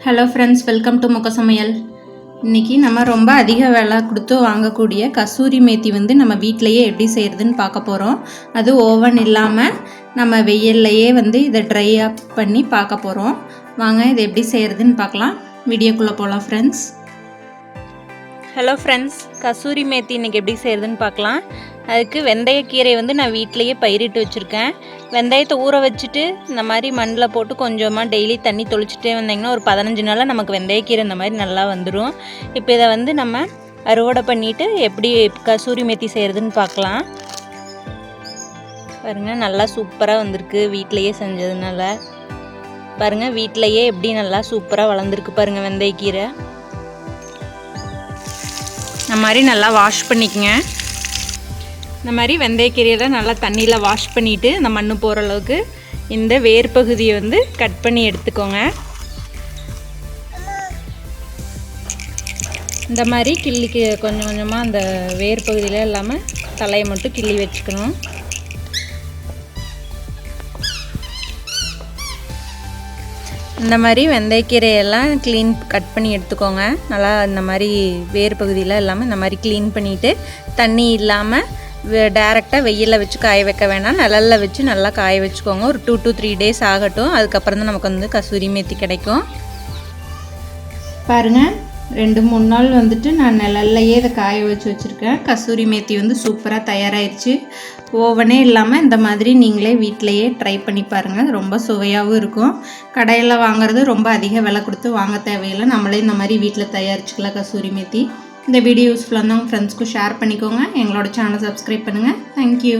Hello friends, welcome to முக சமையல். இன்றைக்கி நம்ம ரொம்ப அதிக விலை கொடுத்து வாங்கக்கூடிய கசூரி மேத்தி நம்ம வீட்டிலையே எப்படி செய்கிறதுன்னு பார்க்க போகிறோம். அது ஓவன் இல்லாமல் நம்ம வெயில்லையே இதை ட்ரை அப் பண்ணி பார்க்க போகிறோம். வாங்க இதை எப்படி செய்கிறதுன்னு பார்க்கலாம். வீடியோக்குள்ளே போகலாம் friends. Hello friends, kasuri methi இன்றைக்கி எப்படி செய்கிறதுன்னு பார்க்கலாம். அதுக்கு வெந்தயக்கீரை நான் வீட்டிலையே பயிரிட்டு வச்சுருக்கேன். வெந்தயத்தை ஊற வச்சுட்டு இந்த மாதிரி மண்ணில் போட்டு கொஞ்சமாக டெய்லி தண்ணி தொளிச்சுட்டே வந்தீங்கன்னா ஒரு 15 நாளில் நமக்கு வெந்தயக்கீரை இந்த மாதிரி நல்லா வந்துடும். இப்போ இதை நம்ம அறுவடை பண்ணிவிட்டு எப்படி கசூரி மேத்தி செய்கிறதுன்னு பார்க்கலாம். பாருங்கள், நல்லா சூப்பராக வந்திருக்கு. வீட்டிலையே செஞ்சதுனால பாருங்கள், வீட்டிலையே எப்படி நல்லா சூப்பராக வளர்ந்துருக்கு பாருங்கள். வெந்தயக்கீரை இந்த மாதிரி நல்லா வாஷ் பண்ணிக்கங்க. இந்த மாதிரி வெந்தயக்கீரையில் நல்லா தண்ணியில் வாஷ் பண்ணிவிட்டு அந்த மண் போகிற அளவுக்கு இந்த வேர் பகுதியை கட் பண்ணி எடுத்துக்கோங்க. இந்த மாதிரி கிள்ளிக்கு கொஞ்சம் கொஞ்சமாக அந்த வேர் பகுதியில் இல்லாமல் தலையை மட்டும் கிள்ளி வச்சுக்கணும். இந்த மாதிரி வெந்தயக்கீரையெல்லாம் கட் பண்ணி எடுத்துக்கோங்க. நல்லா இந்த மாதிரி வேர் பகுதியில் இல்லாமல் இந்த மாதிரி க்ளீன் பண்ணிவிட்டு தண்ணி இல்லாமல் டேரெக்டாக வெயிலில் வச்சு காய வைக்க வேணாம், நிழலில் வச்சு நல்லா காய வச்சுக்கோங்க. ஒரு 2 to 3 days ஆகட்டும். அதுக்கப்புறம் தான் நமக்கு கசூரி மேத்தி கிடைக்கும். பாருங்கள், 2-3 நாள் நான் நிழல்லையே இதை காய வச்சுருக்கேன். கசூரி மேத்தி சூப்பராக தயாராகிடுச்சு. ஓவனே இல்லாமல் இந்த மாதிரி நீங்களே வீட்டிலையே ட்ரை பண்ணி பாருங்கள். ரொம்ப சுவையாகவும் இருக்கும். கடையில் வாங்குறது ரொம்ப அதிக விலை கொடுத்து வாங்க தேவையில்லை. நம்மளே இந்த மாதிரி வீட்டில் தயாரிச்சுக்கலாம் கசூரி மேத்தி. இந்த வீடியோ யூஸ்ஃபுல்லாக இருந்தால் உங்கள் ஃப்ரெண்ட்ஸ்க்கும் ஷேர் பண்ணிக்கோங்க. எங்களோட சேனலை சப்ஸ்கிரைப் பண்ணுங்கள். தேங்க்யூ.